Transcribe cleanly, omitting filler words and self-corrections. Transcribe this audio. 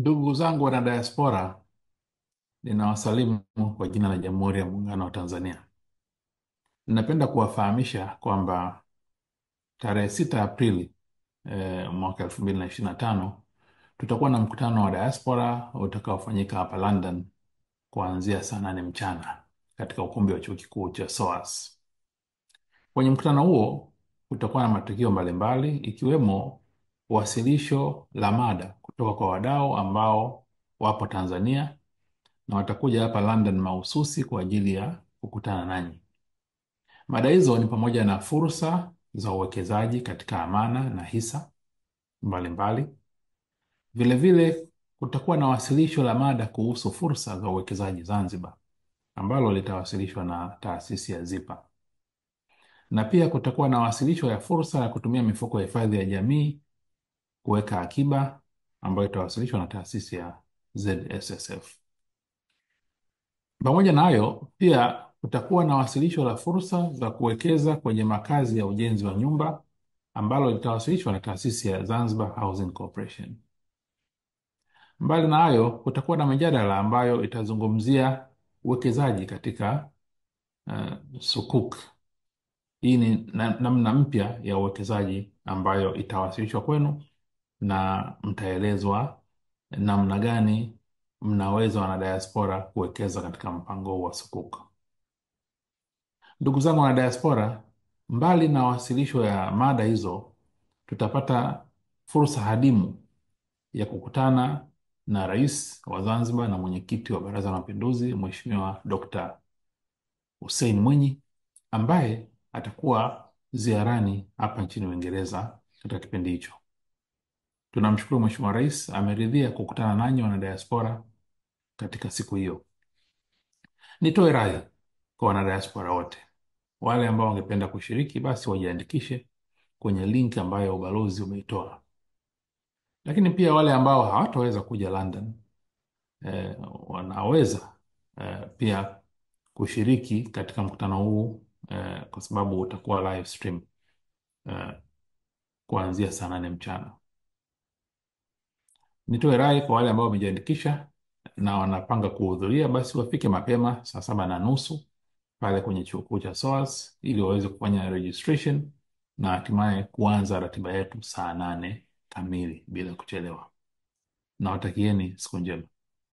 Ndugu zangu wana diaspora, ninawasalimu kwa jina la Jamhuri ya Muungano wa Tanzania. Ninapenda kuwafahamisha kwamba tarehe 6 Aprili mwaka 2025 tutakuwa na mkutano wa diaspora utakaofanyika hapa London kuanzia saa 8 mchana katika ukumbi wa chuo kikuu cha SOAS. Kwenye mkutano huo kutakuwa na matukio mbalimbali ikiwemo wasilisho la mada kutoka kwa wadau ambao wapo Tanzania na watakuja hapa London mahususi kwa ajili ya kukutana nanyi. Mada hizo ni pamoja na fursa za uwekezaji katika amana na hisa mbalimbali. Vilevile kutakuwa na wasilisho la mada kuhusu fursa za uwekezaji Zanzibar ambalo litawasilishwa na taasisi ya ZIPA, na pia kutakuwa na wasilisho ya fursa ya kutumia mifuko ya hifadhi ya jamii kuweka akiba ambayo itawasilishwa na taasisi ya ZSSF. Pamoja na hayo, pia kutakuwa na wasilisho la fursa za kuwekeza kwenye makazi ya ujenzi wa nyumba ambalo litawasilishwa na taasisi ya Zanzibar Housing Corporation. Mbali na hayo, kutakuwa na mijadala ambayo itazungumzia uwekezaji katika sukuk. Hii ni namna mpya ya uwekezaji ambayo itawasilishwa kwenu na mtaelezwa namna gani mnaweza wanadiaspora kuwekeza katika mpango huu wa sukuk. Ndugu zangu wana diaspora, mbali na wasilisho ya mada hizo, tutapata fursa hadimu ya kukutana na Rais wa Zanzibar na Mwenyekiti wa Baraza la Mapinduzi, Mheshimiwa Dr. Hussein Mwinyi, ambaye atakuwa ziarani hapa nchini Uingereza katika kipindi hicho. Tunamshukuru Mheshimiwa Rais ameridhia kukutana nanyi wana diaspora katika siku hiyo. Nitoe rai kwa wana diaspora wote, wale ambao wangependa kushiriki basi wajiandikishe kwenye link ambayo ubalozi umeitoa, lakini pia wale ambao hawataweza kuja London wanaweza pia kushiriki katika mkutano huu kwa sababu utakuwa live stream kuanzia saa 8 mchana. Nitoe rai kwa wale ambao wamejiandikisha na wanapanga kuhudhuria, basi wafike mapema saa 7:30 pale kwenye chuo kikuu cha SOAS ili waweze kufanya registration na hatimaye kuanza ratiba yetu saa 8 kamili bila kuchelewa. Nawatakieni siku njema.